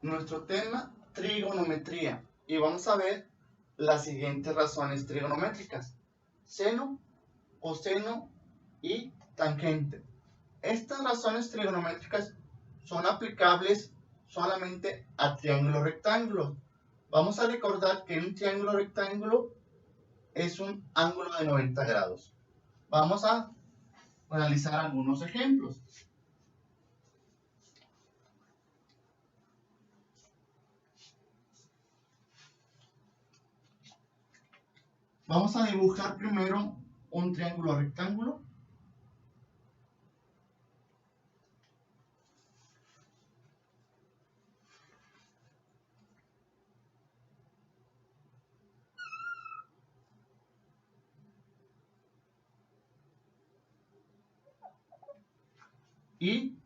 nuestro tema trigonometría y vamos a ver las siguientes razones trigonométricas: seno, coseno y tangente. Estas razones trigonométricas son aplicables solamente a triángulos rectángulos. Vamos a recordar que un triángulo rectángulo es un ángulo de 90 grados. Vamos a realizar algunos ejemplos. Vamos a dibujar primero un triángulo rectángulo. Y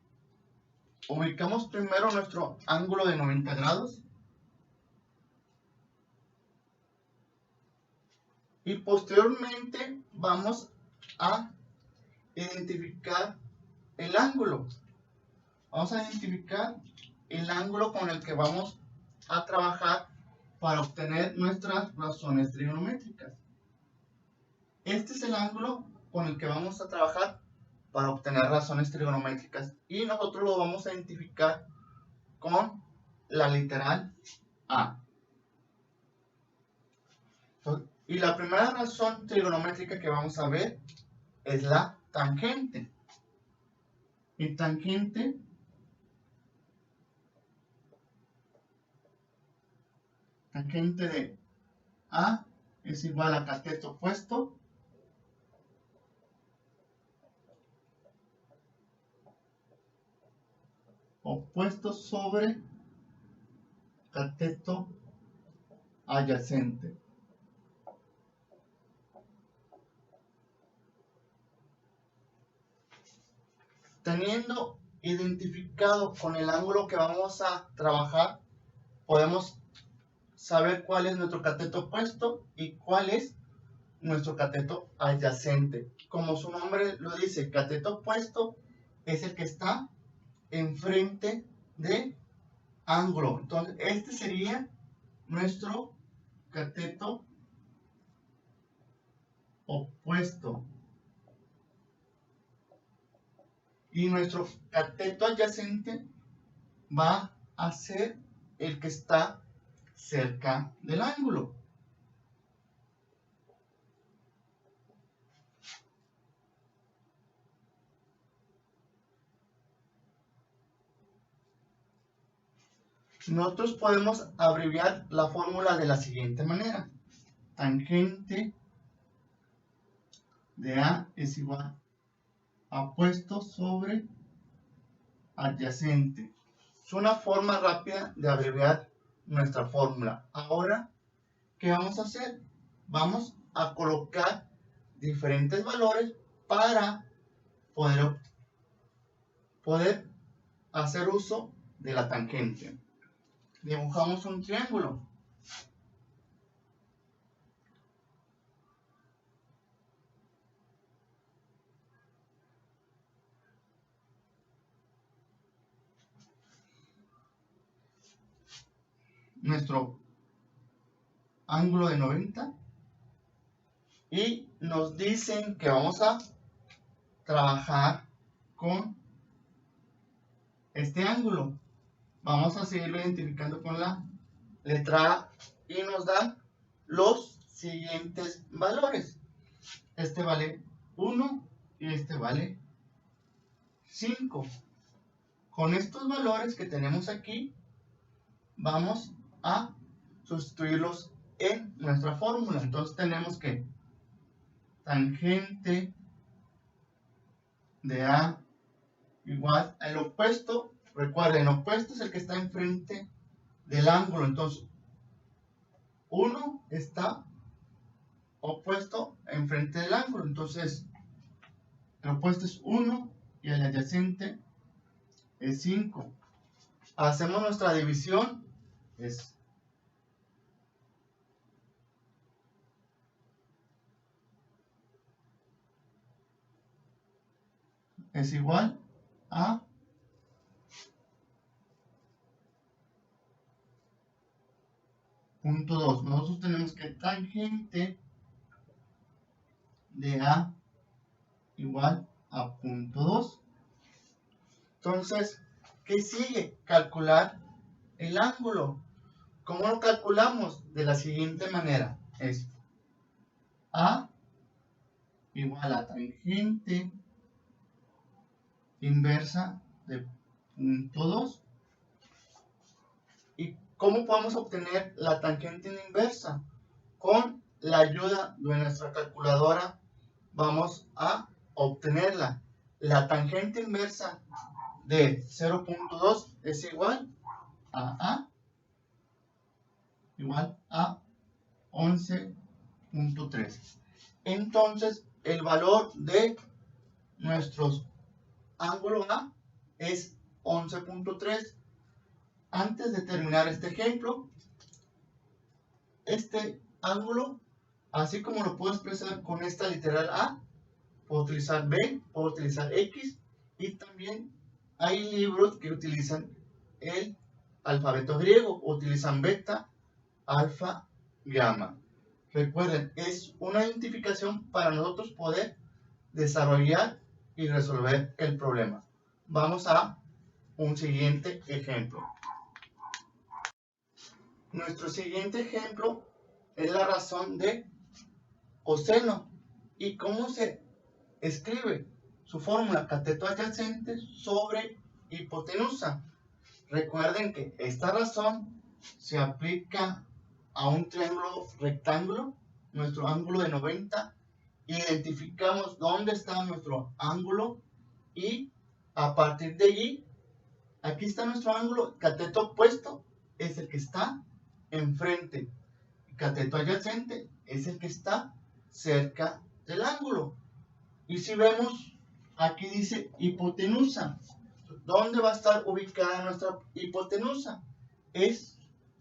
ubicamos primero nuestro ángulo de 90 grados. Y posteriormente vamos a identificar el ángulo. Vamos a identificar el ángulo con el que vamos a trabajar para obtener nuestras razones trigonométricas. Este es el ángulo con el que vamos a trabajar para obtener razones trigonométricas y nosotros lo vamos a identificar con la literal A. Y la primera razón trigonométrica que vamos a ver es la tangente. Y tangente de A es igual a cateto opuesto sobre cateto adyacente. Teniendo identificado con el ángulo que vamos a trabajar, podemos saber cuál es nuestro cateto opuesto y cuál es nuestro cateto adyacente. Como su nombre lo dice, cateto opuesto es el que está enfrente de ángulo. Entonces, este sería nuestro cateto opuesto. Y nuestro cateto adyacente va a ser el que está cerca del ángulo. Nosotros podemos abreviar la fórmula de la siguiente manera: tangente de A es igual a opuesto sobre adyacente. Es una forma rápida de abreviar nuestra fórmula. Ahora, ¿qué vamos a hacer? Vamos a colocar diferentes valores para poder hacer uso de la tangente. Dibujamos un triángulo. Nuestro ángulo de 90 y nos dicen que vamos a trabajar con este ángulo. Vamos a seguirlo identificando con la letra A y nos dan los siguientes valores. Este vale 1 y este vale 5. Con estos valores que tenemos aquí, vamos a sustituirlos en nuestra fórmula. Entonces tenemos que tangente de A igual al opuesto. Recuerden, el opuesto es el que está enfrente del ángulo. Entonces, 1 está opuesto enfrente del ángulo. Entonces, el opuesto es 1 y el adyacente es 5. Hacemos nuestra división. Es igual a punto 2. Nosotros tenemos que tangente de A igual a punto 2. Entonces, ¿qué sigue? Calcular el ángulo. ¿Cómo lo calculamos? De la siguiente manera. Es A igual a tangente inversa de punto 2. ¿Y cómo podemos obtener la tangente inversa? Con la ayuda de nuestra calculadora vamos a obtenerla. La tangente inversa de 0.2 es igual a igual a 11.3. Entonces, el valor de nuestros ángulos A es 11.3. Antes de terminar este ejemplo, este ángulo, así como lo puedo expresar con esta literal A, puedo utilizar B, puedo utilizar X, y también hay libros que utilizan el alfabeto griego, utilizan beta, alfa, gamma. Recuerden, es una identificación para nosotros poder desarrollar y resolver el problema. Vamos a un siguiente ejemplo. Nuestro siguiente ejemplo es la razón de coseno. ¿Y cómo se escribe? Su fórmula: cateto adyacente sobre hipotenusa. Recuerden que esta razón se aplica a un triángulo rectángulo, nuestro ángulo de 90. Identificamos dónde está nuestro ángulo y a partir de allí, aquí está nuestro ángulo. Cateto opuesto es el que está enfrente. Cateto adyacente es el que está cerca del ángulo. Y si vemos, aquí dice hipotenusa. ¿Dónde va a estar ubicada nuestra hipotenusa? Es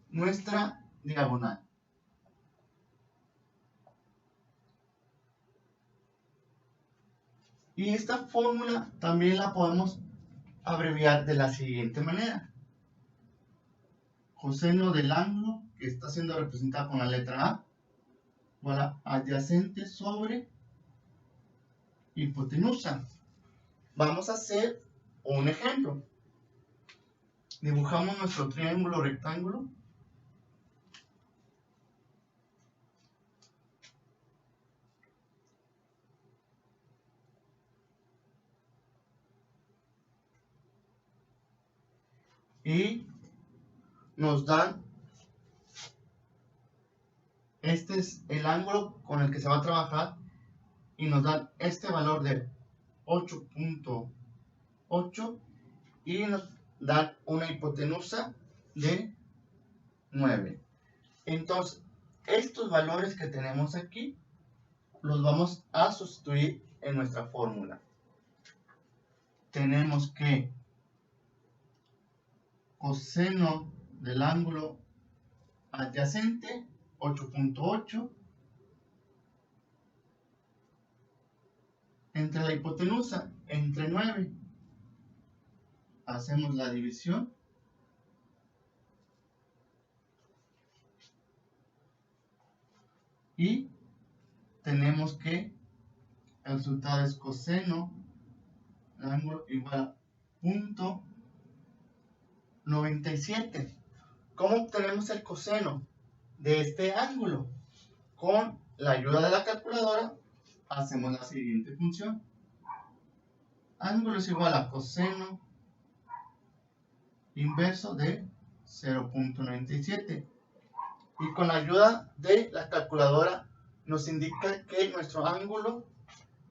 nuestra diagonal. Y esta fórmula también la podemos abreviar de la siguiente manera. Coseno del ángulo, que está siendo representado con la letra A, igual a adyacente sobre hipotenusa. Vamos a hacer un ejemplo. Dibujamos nuestro triángulo rectángulo. Y nos dan, este es el ángulo con el que se va a trabajar, y nos dan este valor de 8.8 y nos dan una hipotenusa de 9. Entonces, estos valores que tenemos aquí los vamos a sustituir en nuestra fórmula. Tenemos que coseno del ángulo adyacente 8.8 entre la hipotenusa entre 9. Hacemos la división y tenemos que el resultado es coseno del ángulo igual a 0.97. ¿Cómo obtenemos el coseno de este ángulo? Con la ayuda de la calculadora hacemos la siguiente función. Ángulo es igual a coseno inverso de 0.97. Y con la ayuda de la calculadora nos indica que nuestro ángulo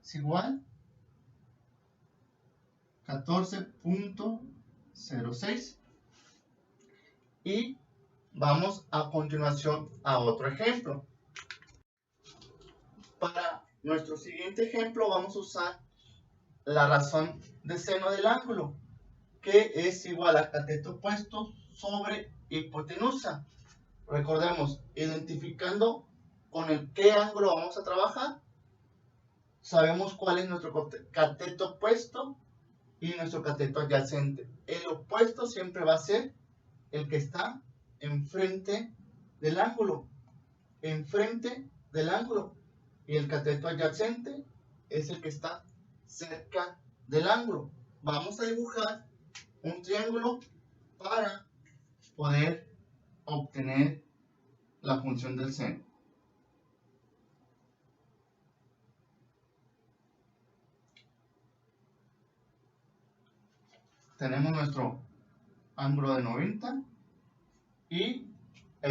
es igual a 14.06. Y vamos a continuación a otro ejemplo. Para nuestro siguiente ejemplo vamos a usar la razón de seno del ángulo, que es igual a cateto opuesto sobre hipotenusa. Recordemos, identificando con el qué ángulo vamos a trabajar, sabemos cuál es nuestro cateto opuesto y nuestro cateto adyacente. El opuesto siempre va a ser el que está enfrente del ángulo, enfrente del ángulo, y el cateto adyacente es el que está cerca del ángulo. Vamos a dibujar un triángulo para poder obtener la función del seno. Tenemos nuestro ángulo de 90 y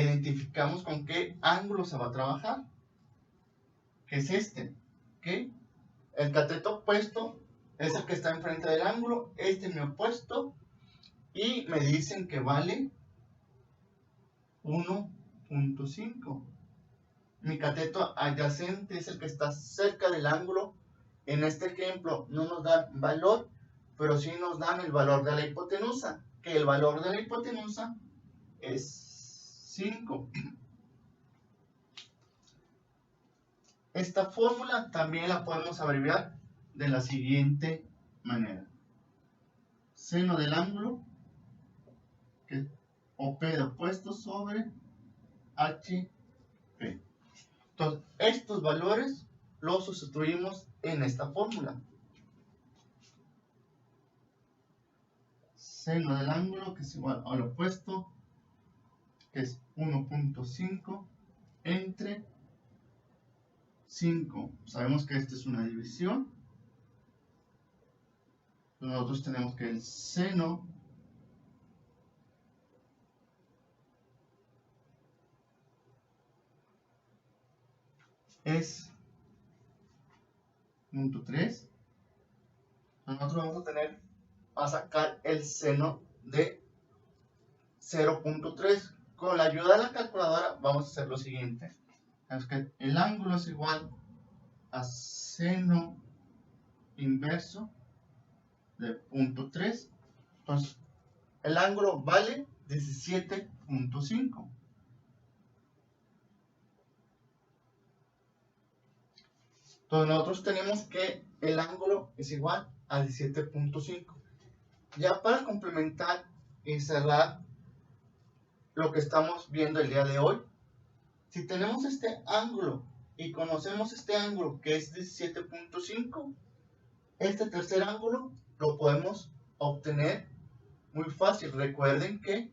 identificamos con qué ángulo se va a trabajar, que es este, ¿ok? El cateto opuesto es el que está enfrente del ángulo, este es mi opuesto, y me dicen que vale 1.5. Mi cateto adyacente es el que está cerca del ángulo. En este ejemplo no nos dan valor, pero sí nos dan el valor de la hipotenusa, que el valor de la hipotenusa es 5. Esta fórmula también la podemos abreviar de la siguiente manera. Seno del ángulo, que es OP de opuesto sobre HP. Entonces, estos valores los sustituimos en esta fórmula. Seno del ángulo, que es igual al opuesto, que es 1.5 entre 5. Sabemos que esta es una división. Nosotros tenemos que el seno es 0.3. Nosotros vamos a sacar el seno de 0.3. Con la ayuda de la calculadora vamos a hacer lo siguiente. Es que el ángulo es igual a seno inverso de 0.3. Entonces, el ángulo vale 17.5. Entonces, nosotros tenemos que el ángulo es igual a 17.5. Ya para complementar y cerrar lo que estamos viendo el día de hoy, si tenemos este ángulo y conocemos este ángulo que es 17.5, este tercer ángulo lo podemos obtener muy fácil. Recuerden que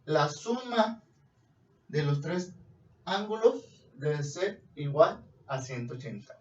la suma de los tres ángulos debe ser igual a 180.